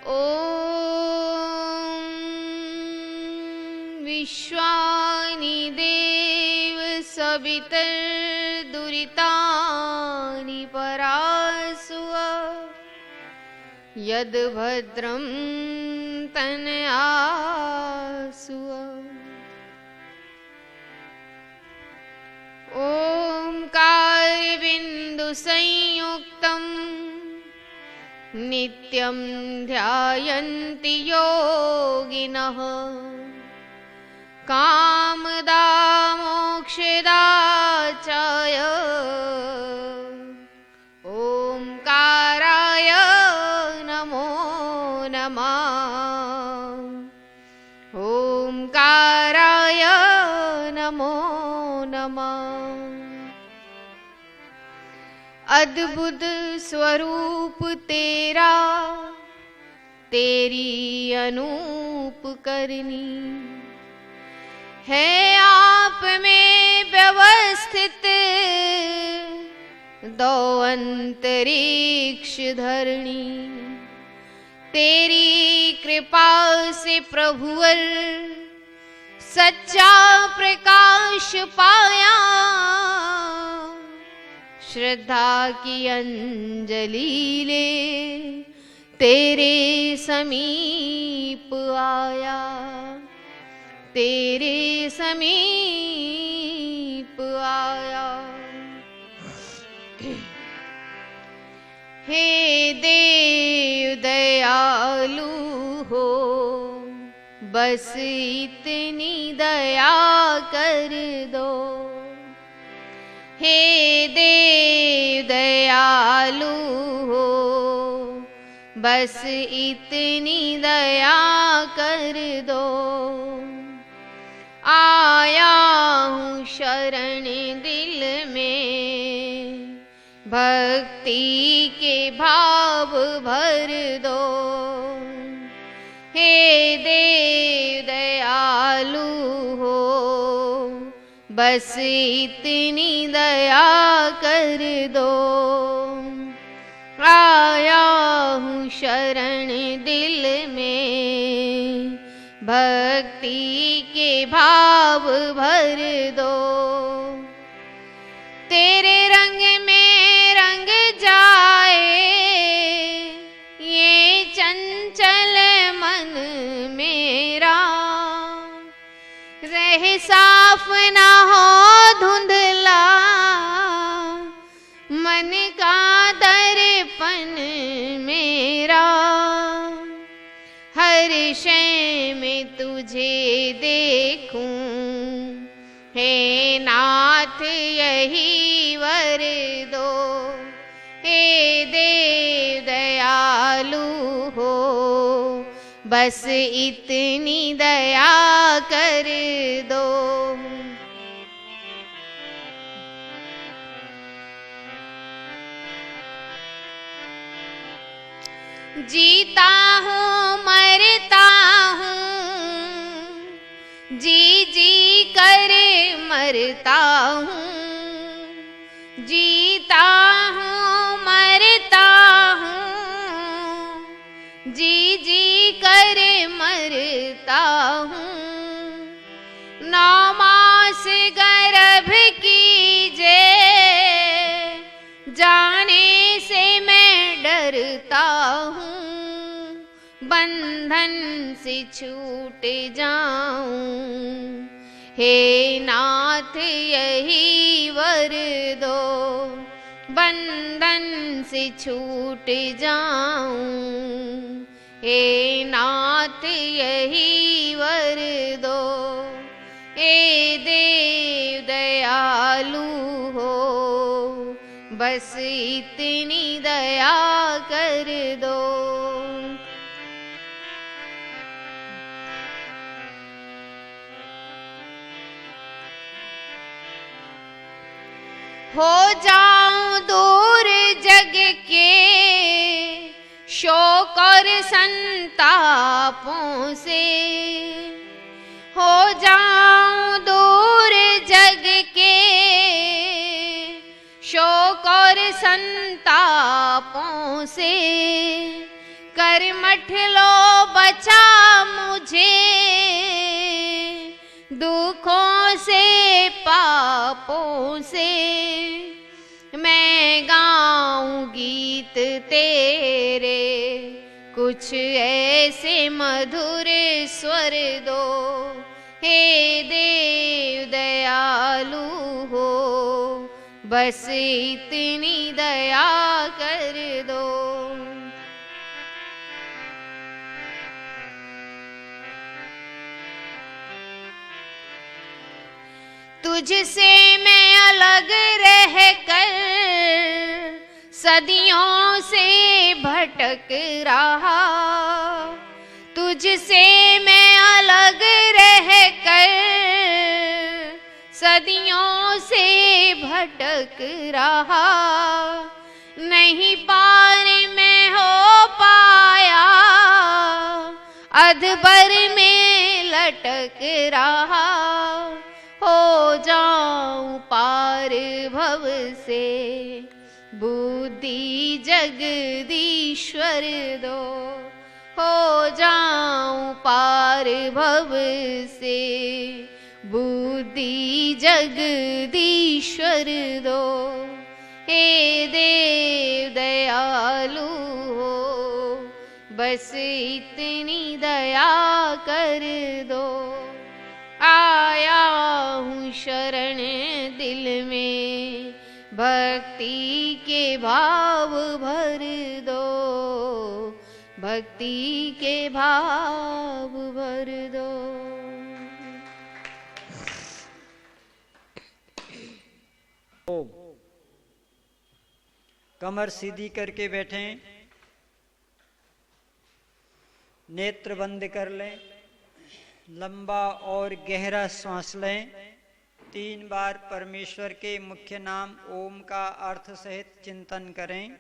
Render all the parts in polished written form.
ॐ विश्वानि देव सवितर्दुरितानि परासुव यद्भद्रं तनयासुव। ओंकारबिन्दुसंयुक्तं नित्यं ध्यायन्ति योगिनः कामदामोक्षदा चाय ओंकाराय नमो नमः। ओंकाराय नमो नमः। अद्भुत स्वरूप तेरा, तेरी अनूप करनी है आप में व्यवस्थित दो अंतरिक्ष धरणी। तेरी कृपा से प्रभुवर सच्चा प्रकाश पाया। श्रद्धा की अंजलि ले तेरे समीप आया, तेरे समीप आया। हे देव दयालु हो, बस इतनी दया कर दो। हे देव दयालु हो, बस इतनी दया कर दो। आया हूँ शरण दिल में, भक्ति के भाव भर दो। हे देव दयालु हो, बस इतनी दया कर दो। आया हूँ शरण दिल में, भक्ति के भाव भर दो। तेरे रंग में रंग जाए ये चंचल मन मेरा। रह साफ ना हो धुंधला मन का दर्पण मेरा। हर शय में तुझे देखूं हे नाथ यही वर दो। हे देव दयालु हो, बस इतनी दया कर दो। जीता हूँ मरता हूँ, जी जी कर मरता हूँ। जीता हूँ मरता हूँ, जी जी कर मरता हूँ। 9 मास गर्भ कीजे जाने से मैं डरता हूँ। बंधन से छूट जाऊं हे नाथ यही वर दो। बंधन से छूट जाऊं हे नाथ यही वर दो। हे देव दयालु हो, बस इतनी दया कर दो। हो जाऊं दूर जग के शोक और संतापों से। हो जाऊं दूर जग के शोक और संतापों से। कर कर्मठ लो बचा मुझे दुखों से पापों से। मैं गाऊं गीत तेरे कुछ ऐसे मधुर स्वर दो। हे देव दयालु हो बस इतनी दया कर दो। तुझसे मैं अलग रह कर सदियों से भटक रहा। तुझसे मैं अलग रह कर सदियों से भटक रहा। नहीं पार में हो पाया अधबर में लटक रहा। हो जाऊं पार भव से बुद्धि जगदीश्वर दो। हो जाऊं पार भव से बुद्धि जगदीश्वर दो। हे देव दयालु हो बस इतनी दया कर दो। आया हूँ शरण दिल में भक्ति के भाव भर दो। भक्ति के भाव भर दो। कमर सीधी करके बैठें, नेत्र बंद कर लें, लंबा और गहरा श्वास लें। 3 बार परमेश्वर के मुख्य नाम ओम का अर्थ सहित चिंतन करें।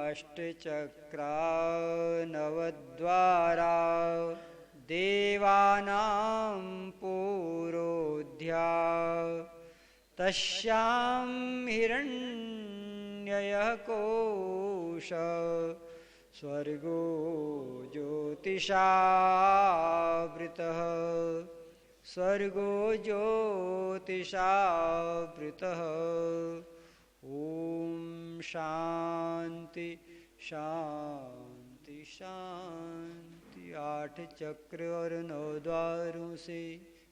अष्टचक्रा नवद्वारा देवानां पुरोध्या तस्यां हिरण्ययः कोश स्वर्गो ज्योतिषावृतः स्वर्गो ज्योतिषावृतः। ओम शांति शांति शांति। 8 चक्र और 9 द्वारों से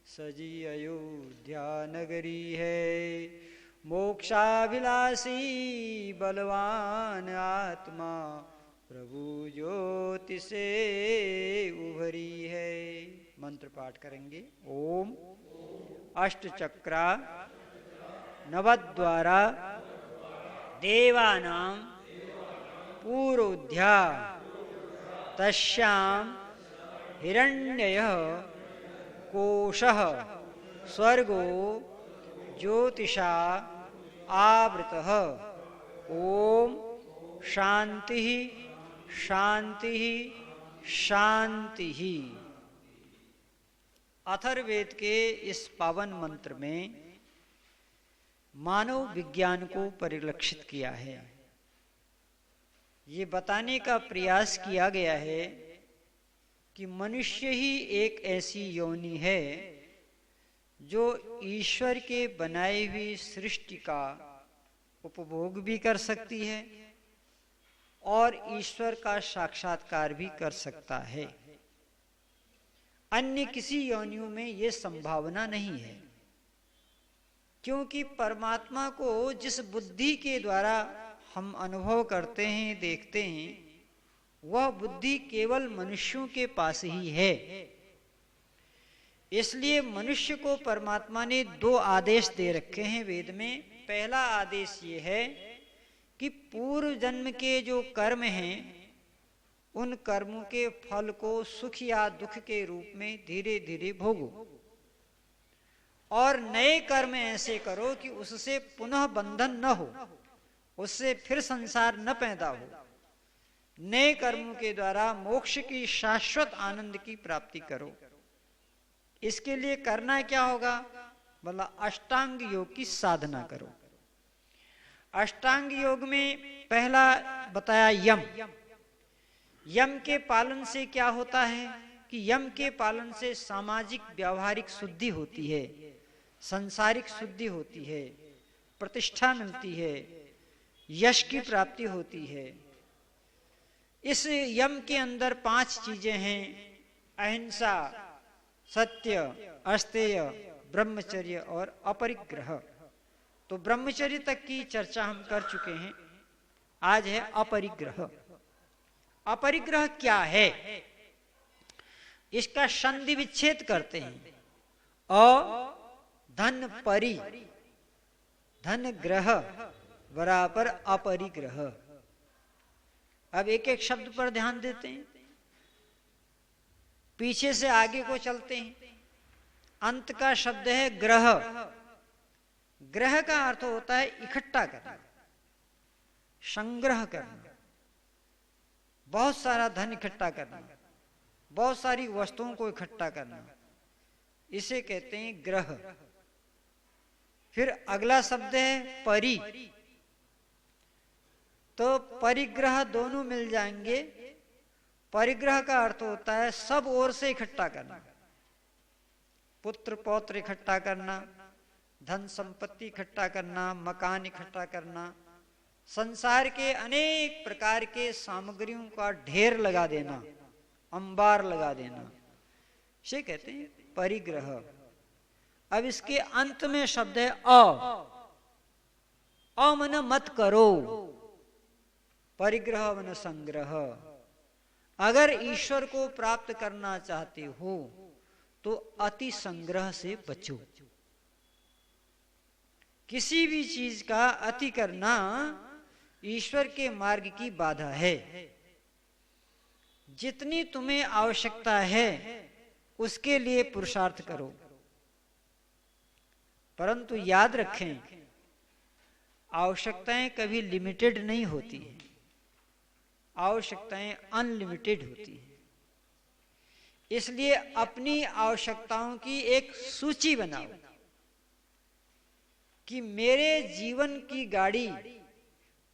सजी अयोध्या नगरी है। मोक्षाभिलाषी बलवान आत्मा प्रभु ज्योति से उभरी है। मंत्र पाठ करेंगे। ओम अष्टचक्रा नवद्वारा देवानां पुरोध्या तस्यां हिरण्ययः कोशः स्वर्गो ज्योतिषा आवृतः। ओम शांति शांति शांति। अथर्ववेद के इस पावन मंत्र में मानव विज्ञान को परिलक्षित किया है। ये बताने का प्रयास किया गया है कि मनुष्य ही एक ऐसी योनि है जो ईश्वर के बनाई हुई सृष्टि का उपभोग भी कर सकती है और ईश्वर का साक्षात्कार भी कर सकता है। अन्य किसी योनियों में ये संभावना नहीं है, क्योंकि परमात्मा को जिस बुद्धि के द्वारा हम अनुभव करते हैं, देखते हैं, वह बुद्धि केवल मनुष्यों के पास ही है। इसलिए मनुष्य को परमात्मा ने दो आदेश दे रखे हैं वेद में। पहला आदेश ये है कि पूर्व जन्म के जो कर्म हैं, उन कर्मों के फल को सुख या दुख के रूप में धीरे धीरे भोगो और नए कर्म ऐसे करो कि उससे पुनः बंधन न हो, उससे फिर संसार न पैदा हो। नए कर्मों के द्वारा मोक्ष की शाश्वत आनंद की प्राप्ति करो। इसके लिए करना क्या होगा? बोला अष्टांग योग की साधना करो। अष्टांग योग में पहला बताया यम। यम के पालन से क्या होता है कि यम के पालन से सामाजिक व्यावहारिक शुद्धि होती है, सांसारिक शुद्धि होती है, प्रतिष्ठा मिलती है, यश की प्राप्ति होती है। इस यम के अंदर 5 चीजें हैं: अहिंसा, सत्य, अस्तेय, ब्रह्मचर्य और अपरिग्रह। तो ब्रह्मचर्य तक की चर्चा हम कर चुके हैं। आज है अपरिग्रह। अपरिग्रह क्या है? इसका संधि विच्छेद करते हैं। धन परि, धन ग्रह बराबर अपरिग्रह। अब एक एक शब्द पर ध्यान देते हैं, पीछे से आगे को चलते हैं। अंत का शब्द है ग्रह। ग्रह का अर्थ होता है इकट्ठा करना, संग्रह करना, बहुत सारा धन इकट्ठा करना, बहुत सारी वस्तुओं को इकट्ठा करना, इसे कहते हैं ग्रह। फिर अगला शब्द है परि। तो परिग्रह दोनों मिल जाएंगे। परिग्रह का अर्थ होता है सब ओर से इकट्ठा करना, पुत्र पौत्र इकट्ठा करना, धन संपत्ति इकट्ठा करना, मकान इकट्ठा करना, संसार के अनेक प्रकार के सामग्रियों का ढेर लगा देना, अंबार लगा देना, इसे कहते हैं परिग्रह। अब इसके अंत में शब्द है अ मन मत करो, परिग्रह मन संग्रह। अगर ईश्वर को प्राप्त करना चाहते हो तो अति संग्रह से बचो। किसी भी चीज का अति करना ईश्वर के मार्ग की बाधा है। जितनी तुम्हें आवश्यकता है उसके लिए पुरुषार्थ करो, परंतु याद रखें आवश्यकताएं कभी लिमिटेड नहीं होती हैं, आवश्यकताएं अनलिमिटेड होती हैं। इसलिए अपनी आवश्यकताओं की एक सूची बनाओ कि मेरे जीवन की गाड़ी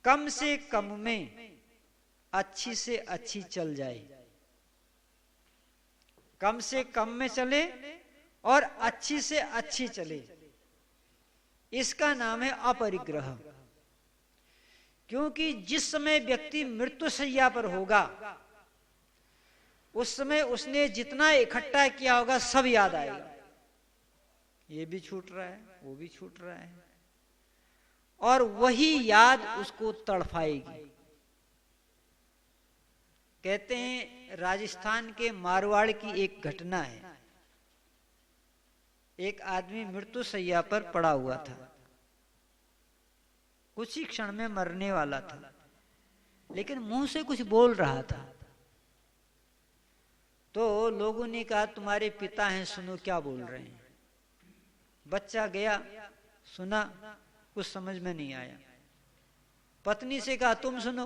कम से कम में अच्छी से अच्छी चल जाए, कम से कम में चले और अच्छी से अच्छी चले। इसका नाम है अपरिग्रह। क्योंकि जिस समय व्यक्ति मृत्यु शैया पर होगा उस समय उसने जितना इकट्ठा किया होगा सब याद आएगा। ये भी छूट रहा है, वो भी छूट रहा है, और वही याद उसको तड़फाएगी। कहते हैं राजस्थान के मारवाड़ की एक घटना है। एक आदमी मृत्यु शैया पर पड़ा हुआ था, कुछ ही क्षण में मरने वाला था, लेकिन मुंह से कुछ बोल रहा था। तो लोगों ने कहा तुम्हारे पिता हैं, सुनो क्या बोल रहे हैं। बच्चा गया, सुना, कुछ समझ में नहीं आया। पत्नी से कहा तुम सुनो,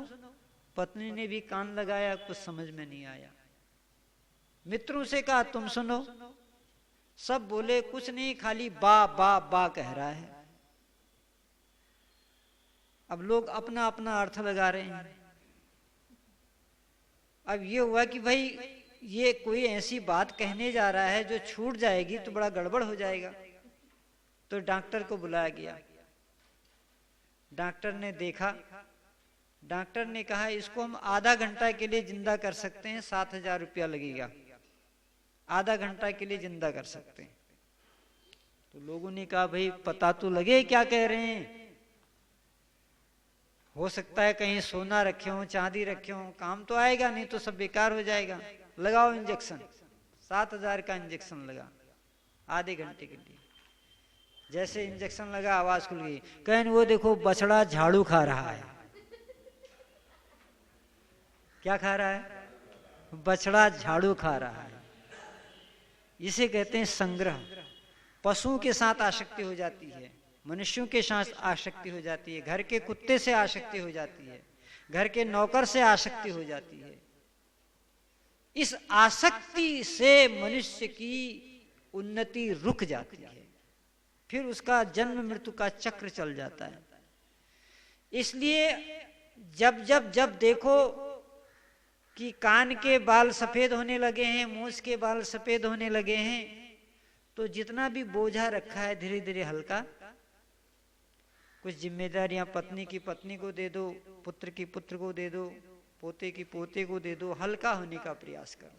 पत्नी ने भी कान लगाया, कुछ समझ में नहीं आया। मित्रों से कहा तुम सुनो, सब बोले कुछ नहीं, खाली बा बा बा कह रहा है। अब लोग अपना अपना अर्थ लगा रहे हैं। अब ये हुआ कि भाई ये कोई ऐसी बात कहने जा रहा है जो छूट जाएगी तो बड़ा गड़बड़ हो जाएगा। तो डॉक्टर को बुलाया गया। डॉक्टर ने देखा, डॉक्टर ने कहा इसको हम आधा घंटा के लिए जिंदा कर सकते हैं, 7,000 रुपया लगेगा, आधा घंटा के लिए जिंदा कर सकते हैं। तो लोगों ने कहा भाई पता तो लगे क्या कह रहे हैं, हो सकता है कहीं सोना रखे हो, चांदी रखे हो, काम तो आएगा नहीं तो सब बेकार हो जाएगा, लगाओ इंजेक्शन। 7,000 का इंजेक्शन लगा आधे घंटे के लिए। जैसे इंजेक्शन लगा आवाज खुल गई, कहन वो देखो बछड़ा झाड़ू खा रहा है। क्या खा रहा है? बछड़ा झाड़ू खा रहा है। इसे कहते हैं संग्रह। पशुओं के साथ आसक्ति हो जाती है, मनुष्यों के साथ आसक्ति हो जाती है, घर के कुत्ते से आसक्ति हो जाती है, घर के नौकर से आसक्ति हो जाती है। इस आसक्ति से मनुष्य की उन्नति रुक जाती है, फिर उसका जन्म मृत्यु का चक्र चल जाता है। इसलिए जब जब जब देखो कि कान के बाल सफेद होने लगे हैं, मूंछ के बाल सफेद होने लगे हैं, तो जितना भी बोझा रखा है धीरे धीरे हल्का, कुछ जिम्मेदारियां पत्नी की पत्नी को दे दो, पुत्र की पुत्र को दे दो, पोते की पोते को दे दो, हल्का होने का प्रयास करो।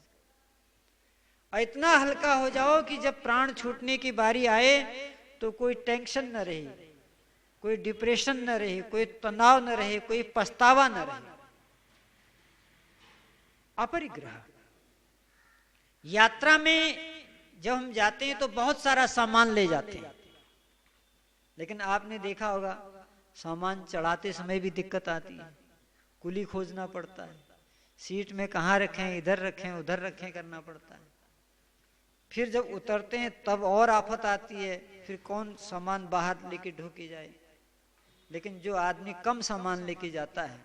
और इतना हल्का हो जाओ कि जब प्राण छूटने की बारी आए तो कोई टेंशन न रहे, कोई डिप्रेशन न रहे, कोई तनाव न रहे, कोई पछतावा न रहे। अपरिग्रह। यात्रा में जब हम जाते हैं तो बहुत सारा सामान ले जाते हैं, लेकिन आपने देखा होगा सामान चढ़ाते समय भी दिक्कत आती है, कुली खोजना पड़ता है, सीट में कहाँ रखें, इधर रखें उधर रखें करना पड़ता है। फिर जब उतरते हैं तब और आफत आती है, फिर कौन सामान बाहर लेके ढोके जाए। लेकिन जो आदमी कम सामान लेके जाता है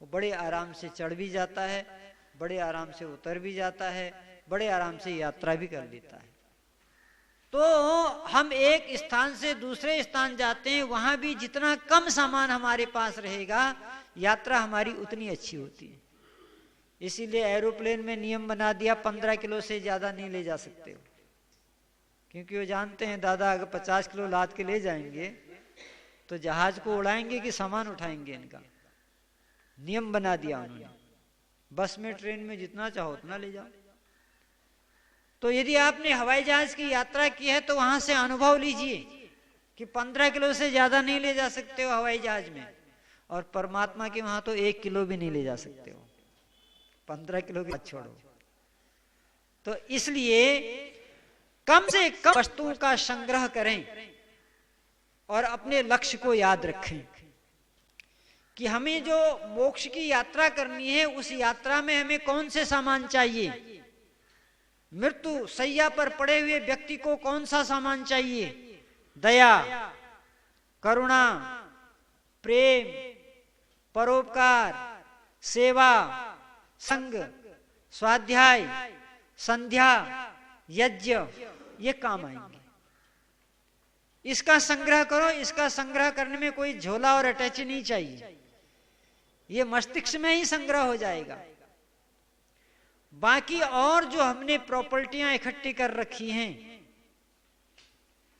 वो बड़े आराम से चढ़ भी जाता है, बड़े आराम से उतर भी जाता है, बड़े आराम से यात्रा भी कर लेता है। तो हम एक स्थान से दूसरे स्थान जाते हैं, वहां भी जितना कम सामान हमारे पास रहेगा यात्रा हमारी उतनी अच्छी होती है। इसीलिए एरोप्लेन में नियम बना दिया 15 किलो से ज्यादा नहीं ले जा सकते हो, क्योंकि वो जानते हैं दादा अगर 50 किलो लाद के ले जाएंगे तो जहाज को उड़ाएंगे कि सामान उठाएंगे। इनका नियम बना दिया उन्होंने। बस में ट्रेन में जितना चाहो उतना ले जाओ। तो यदि आपने हवाई जहाज की यात्रा की है तो वहां से अनुभव लीजिए कि 15 किलो से ज्यादा नहीं ले जा सकते हो हवाई जहाज में, और परमात्मा के वहां तो 1 किलो भी नहीं ले जा सकते हो, 15 किलो की बात छोड़ो। तो इसलिए कम से कम वस्तुओं का संग्रह करें और अपने लक्ष्य को याद रखें कि हमें जो मोक्ष की यात्रा करनी है उस यात्रा में हमें कौन से सामान चाहिए। मृत्यु सैया पर पड़े हुए व्यक्ति को कौन सा सामान चाहिए? दया, करुणा, प्रेम, परोपकार, सेवा, संग, स्वाध्याय, संध्या, यज्ञ, ये काम आएंगे। इसका संग्रह करो। इसका संग्रह करने में कोई झोला और अटैच नहीं चाहिए, ये मस्तिष्क में ही संग्रह हो जाएगा। बाकी और जो हमने प्रॉपर्टियां इकट्ठी कर रखी हैं,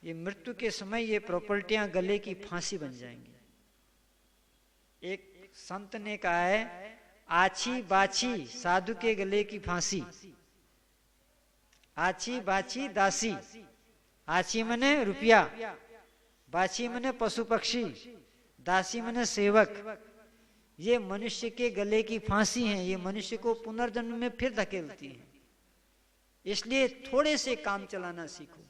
ये मृत्यु के समय ये प्रॉपर्टियां गले की फांसी बन जाएंगी। एक संत ने कहा है, आछी बाछी साधु के गले की फांसी, आछी बाछी दासी। आछी मने रुपया, बाछी मने पशु पक्षी, दासी मने सेवक। ये मनुष्य के गले की फांसी है, ये मनुष्य को पुनर्जन्म में फिर धकेलती है। इसलिए थोड़े से काम चलाना सीखो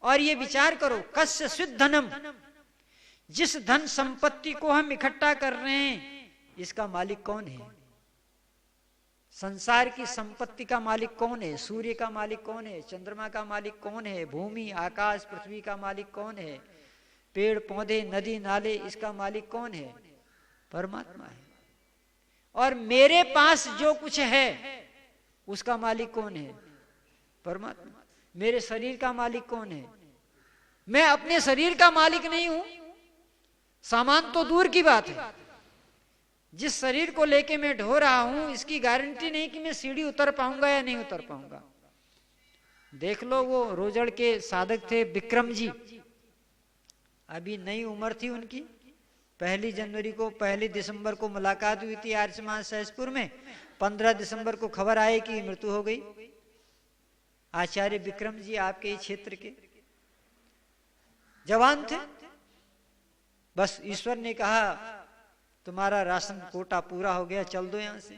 और ये विचार करो, कस्य स्विद् धनम, जिस धन संपत्ति को हम इकट्ठा कर रहे हैं इसका मालिक कौन है? संसार की संपत्ति का मालिक कौन है? सूर्य का मालिक कौन है? चंद्रमा का मालिक कौन है? भूमि, आकाश, पृथ्वी का मालिक कौन है? पेड़ पौधे, नदी नाले, इसका मालिक कौन है? परमात्मा है। और मेरे पास जो कुछ है उसका मालिक कौन है? परमात्मा। मेरे शरीर का मालिक कौन है? मैं अपने शरीर का मालिक नहीं हूं, सामान तो दूर की बात है, जिस शरीर को लेके मैं ढो रहा हूं इसकी गारंटी नहीं कि मैं सीढ़ी उतर पाऊंगा या नहीं उतर पाऊंगा। देख लो, वो रोजड़ के साधक थे विक्रम जी, अभी नई उम्र थी उनकी, 1 जनवरी को 1 दिसंबर को मुलाकात हुई थी आर्य समाज सहसपुर में, 15 दिसंबर को खबर आई कि मृत्यु हो गई। आचार्य विक्रम जी आपके ही क्षेत्र के जवान थे। बस ईश्वर ने कहा तुम्हारा राशन कोटा पूरा हो गया, चल दो यहां से।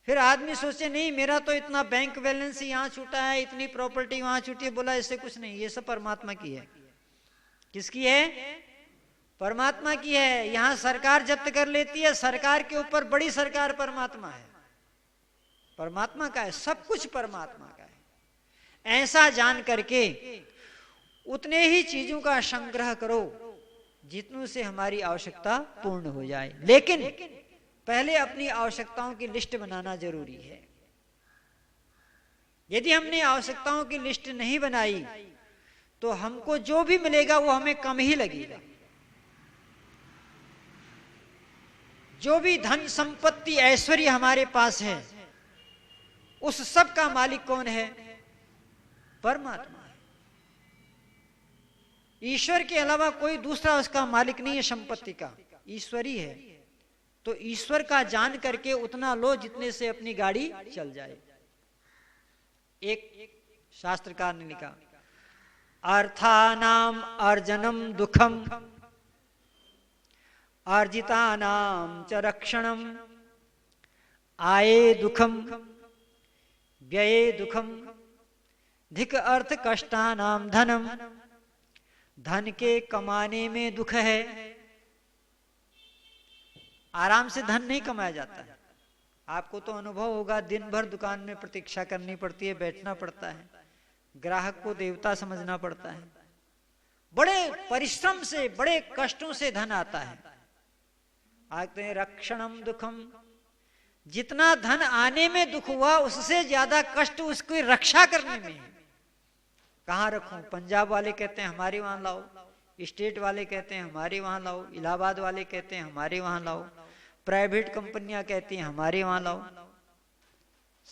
फिर आदमी सोचे नहीं, मेरा तो इतना बैंक बैलेंस यहाँ छूटा है, इतनी प्रॉपर्टी वहां छूटी है। बोला इससे कुछ नहीं, ये सब परमात्मा की है। किसकी है? परमात्मा की है। यहां सरकार जब्त कर लेती है, सरकार के ऊपर बड़ी सरकार परमात्मा है, परमात्मा का है, सब कुछ परमात्मा का है। ऐसा जान करके उतने ही चीजों का संग्रह करो जितनों से हमारी आवश्यकता पूर्ण हो जाए। लेकिन पहले अपनी आवश्यकताओं की लिस्ट बनाना जरूरी है। यदि हमने आवश्यकताओं की लिस्ट नहीं बनाई तो हमको जो भी मिलेगा वो हमें कम ही लगेगा। जो भी धन संपत्ति ऐश्वर्य हमारे पास है, उस सब का मालिक कौन है? परमात्मा है। ईश्वर के अलावा कोई दूसरा उसका मालिक नहीं है, संपत्ति का ईश्वर ही है। तो ईश्वर का जान करके उतना लो जितने से अपनी गाड़ी चल जाए। एक शास्त्रकार ने लिखा, अर्थानाम अर्जनम दुखम अर्जितानाम च रक्षणम आये दुखम व्यये दुखम धिक अर्थ कष्टानाम धनम। धन के कमाने में दुख है, आराम से धन नहीं कमाया जाता है। आपको तो अनुभव होगा, दिन भर दुकान में प्रतीक्षा करनी पड़ती है, बैठना पड़ता है, ग्राहक को देवता समझना पड़ता है, बड़े परिश्रम से बड़े कष्टों से धन आता है। आते हैं रक्षणम दुखम, जितना धन आने में दुख हुआ उससे ज्यादा कष्ट उसकी रक्षा करने में है। कहाँ रखूं? पंजाब वाले कहते हैं हमारे वहां लाओ, स्टेट वाले कहते हैं हमारे वहां लाओ, इलाहाबाद वाले कहते हैं हमारे वहां लाओ, प्राइवेट कंपनियां कहती हैं हमारे वहां लाओ,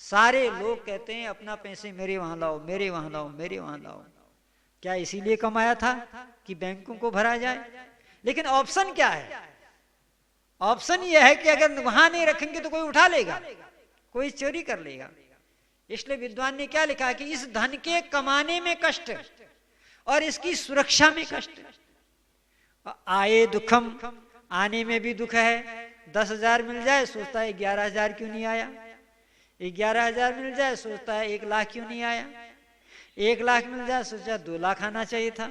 सारे लोग कहते हैं अपना पैसे मेरे वहां लाओ, मेरे वहां लाओ, मेरे वहां लाओ। क्या इसीलिए कमाया था कि बैंकों को भरा जाए? लेकिन ऑप्शन क्या है? ऑप्शन यह है कि अगर वहां नहीं रखेंगे तो कोई उठा लेगा, कोई चोरी कर लेगा। इसलिए विद्वान ने क्या लिखा कि इस धन के कमाने में कष्ट और इसकी सुरक्षा में कष्ट। आए दुखम, आने में भी दुख है। 10,000 मिल जाए सोचता है 11,000 क्यों नहीं आया, 11,000 मिल जाए सोचता है 1 लाख क्यों नहीं आया, 1 लाख मिल जाए सोचा 2 लाख आना चाहिए था।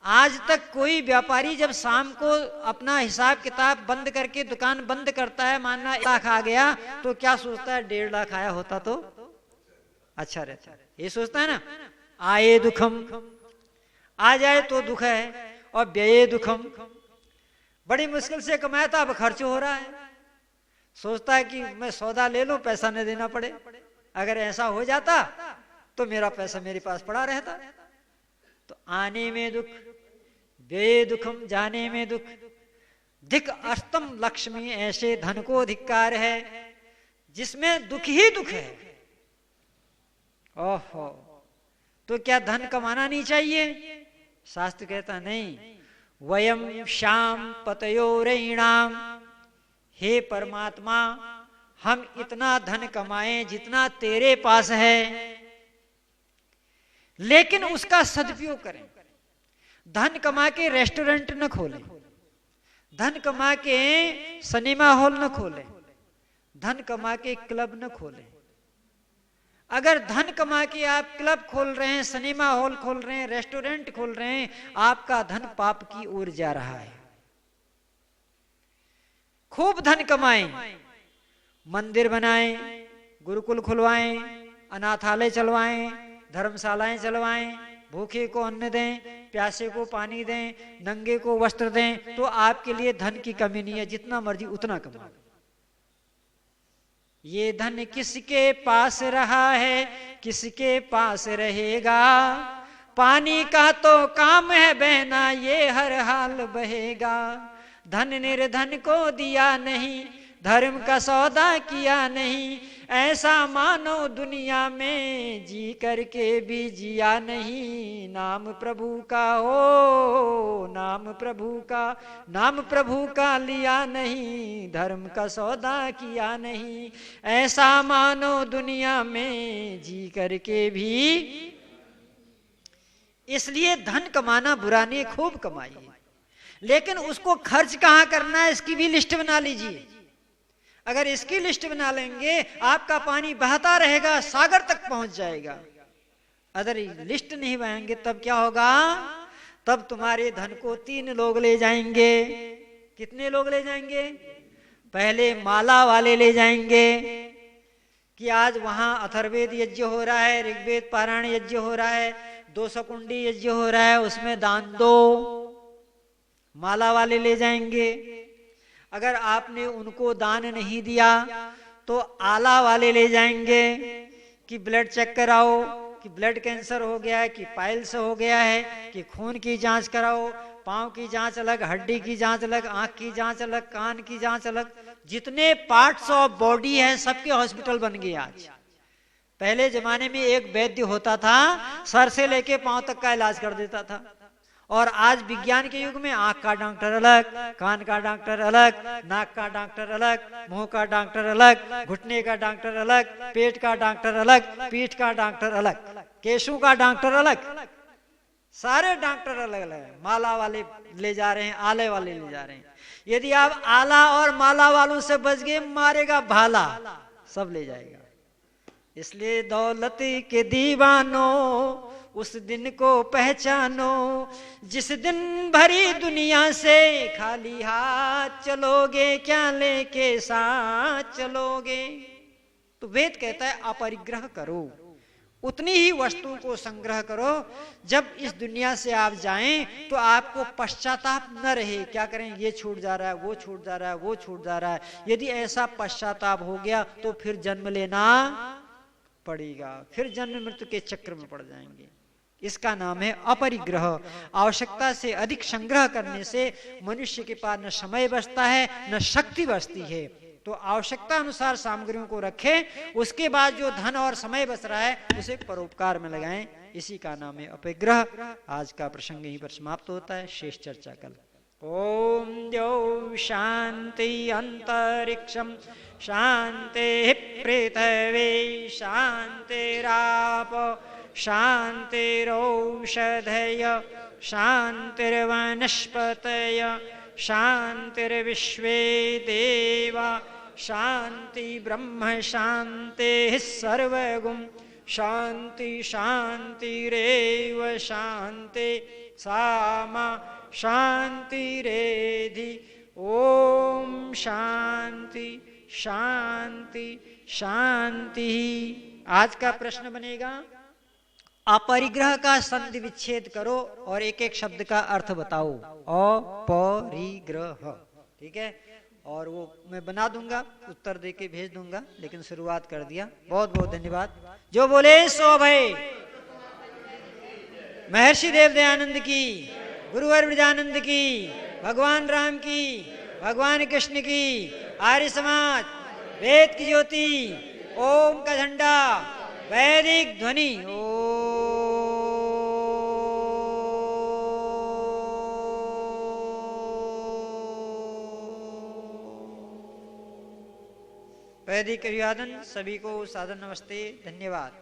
आज तक कोई व्यापारी जब शाम को अपना हिसाब किताब बंद करके दुकान बंद करता है, मानना 1 लाख आ गया, तो क्या सोचता है 1.5 लाख आया होता तो अच्छा रहता, ये सोचता है ना। आए दुखम, आ जाए तो दुख है, और व्यये दुखम, बड़ी मुश्किल से कमाया था अब खर्च हो रहा है, सोचता है कि मैं सौदा ले लूं पैसा न देना पड़े, अगर ऐसा हो जाता तो मेरा पैसा मेरे पास पड़ा रहता। तो आने में दुख, व्यये दुखम, जाने में दुख। धिक अष्टम लक्ष्मी, ऐसे धन को धिक्कार है जिसमें दुख ही दुख है। ओहो, तो क्या धन कमाना नहीं चाहिए? शास्त्र कहता नहीं, वयम श्याम पतयोरयिणाम, हे परमात्मा हम इतना धन कमाएं जितना तेरे पास है, लेकिन उसका सदुपयोग करें। धन कमा के रेस्टोरेंट न खोलें, धन कमा के सिनेमा हॉल न खोलें, धन कमा के क्लब न खोलें। अगर धन कमा के आप क्लब खोल रहे हैं, सिनेमा हॉल खोल रहे हैं, रेस्टोरेंट खोल रहे हैं, आपका धन पाप की ओर जा रहा है। खूब धन कमाएं, मंदिर बनाएं, गुरुकुल खुलवाएं, अनाथालय चलवाएं, धर्मशालाएं चलवाएं, भूखे को अन्न दें, प्यासे को पानी दें, नंगे को वस्त्र दें, तो आपके लिए धन की कमी नहीं है, जितना मर्जी उतना कमाओ। ये धन किसके पास रहा है, किसके पास रहेगा, पानी का तो काम है बहना, ये हर हाल बहेगा। धन निर्धन को दिया नहीं, धर्म का सौदा किया नहीं, ऐसा मानो दुनिया में जी करके भी जिया नहीं। नाम प्रभु का हो, नाम प्रभु का, नाम प्रभु का लिया नहीं, धर्म का सौदा किया नहीं, ऐसा मानो दुनिया में जी करके भी। इसलिए धन कमाना बुरा नहीं, खूब कमाइए, लेकिन उसको खर्च कहाँ करना है इसकी भी लिस्ट बना लीजिए। अगर इसकी लिस्ट बना लेंगे आपका पानी बहता रहेगा, सागर तक पहुंच जाएगा। अगर लिस्ट नहीं बनाएंगे तब क्या होगा? तब तुम्हारे धन को 3 लोग ले जाएंगे। कितने लोग ले जाएंगे? पहले माला वाले ले जाएंगे कि आज वहां अथर्ववेद यज्ञ हो रहा है, ऋग्वेद पारायण यज्ञ हो रहा है, 200 कुंडी यज्ञ हो रहा है, उसमें दान दो। माला वाले ले जाएंगे। अगर आपने उनको दान नहीं दिया तो आला वाले ले जाएंगे कि ब्लड चेक कराओ, कि ब्लड कैंसर हो गया है, कि पाइल्स हो गया है, कि खून की जांच कराओ। पांव की जांच अलग, हड्डी की जांच अलग, आंख की जांच अलग, कान की जांच अलग, जितने पार्ट्स ऑफ बॉडी है सबके हॉस्पिटल बन गए आज। पहले जमाने में एक वैद्य होता था, सर से लेके पांव तक का इलाज कर देता था। और आज विज्ञान के युग में आंख का डॉक्टर अलग, कान का डॉक्टर अलग, नाक का डॉक्टर अलग, मुंह का डॉक्टर अलग, घुटने का डॉक्टर अलग, पेट का डॉक्टर अलग, पीठ का डॉक्टर अलग, केशों का डॉक्टर अलग, सारे डॉक्टर अलग अलग है। माला वाले ले जा रहे हैं, आले वाले ले जा रहे हैं। यदि आप आला और माला वालों से बच गए, मारेगा भाला, सब ले जाएगा। इसलिए दौलत के दीवानों उस दिन को पहचानो, जिस दिन भरी दुनिया से खाली हाथ चलोगे, क्या लेके साथ चलोगे। तो वेद कहता है अपरिग्रह करो, उतनी ही वस्तु को संग्रह करो, जब इस दुनिया से आप जाएं तो आपको पश्चाताप न रहे। क्या करें, ये छूट जा रहा है, वो छूट जा रहा है, वो छूट जा रहा है। यदि ऐसा पश्चाताप हो गया तो फिर जन्म लेना पड़ेगा, फिर जन्म मृत्यु के चक्र में पड़ जाएंगे। इसका नाम है अपरिग्रह। आवश्यकता से अधिक संग्रह करने से मनुष्य के पास न समय बचता है न शक्ति बचती है। तो आवश्यकता अनुसार सामग्रियों को रखें, उसके बाद जो धन और समय बच रहा है उसे परोपकार में लगाएं। इसी का नाम है अपरिग्रह। आज का प्रसंग यहीं पर समाप्त होता है, शेष चर्चा कल। ओम द्यौ शांति अंतरिक्षम शांति पृथ्वी शांतिराप शांतिरौषधय शांतिर्वनस्पतय शांतिर्विश्वे देवा शांति ब्रह्म शांतिः सर्वगुण शांति शांतिरेव शांति सामा शांतिरेधि। ओम शांति शांति शांति। आज का प्रश्न बनेगा, अपरिग्रह का संधि विच्छेद करो और एक एक शब्द का अर्थ बताओ। अपरिग्रह, ठीक है। और वो मैं बना दूंगा, उत्तर देके भेज दूंगा, लेकिन शुरुआत कर दिया। बहुत बहुत धन्यवाद। जो बोले सो भय। महर्षि देव दयानंद की, गुरुवर ब्रजानंद की, भगवान राम की, भगवान कृष्ण की, आर्य समाज, वेद की ज्योति, ओम का झंडा, वैदिक ध्वनि। वैदिक अभिवादन। सभी को सादर नमस्ते, धन्यवाद।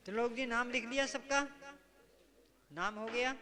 त्रिलोक जी नाम लिख लिया सबका? नाम हो गया?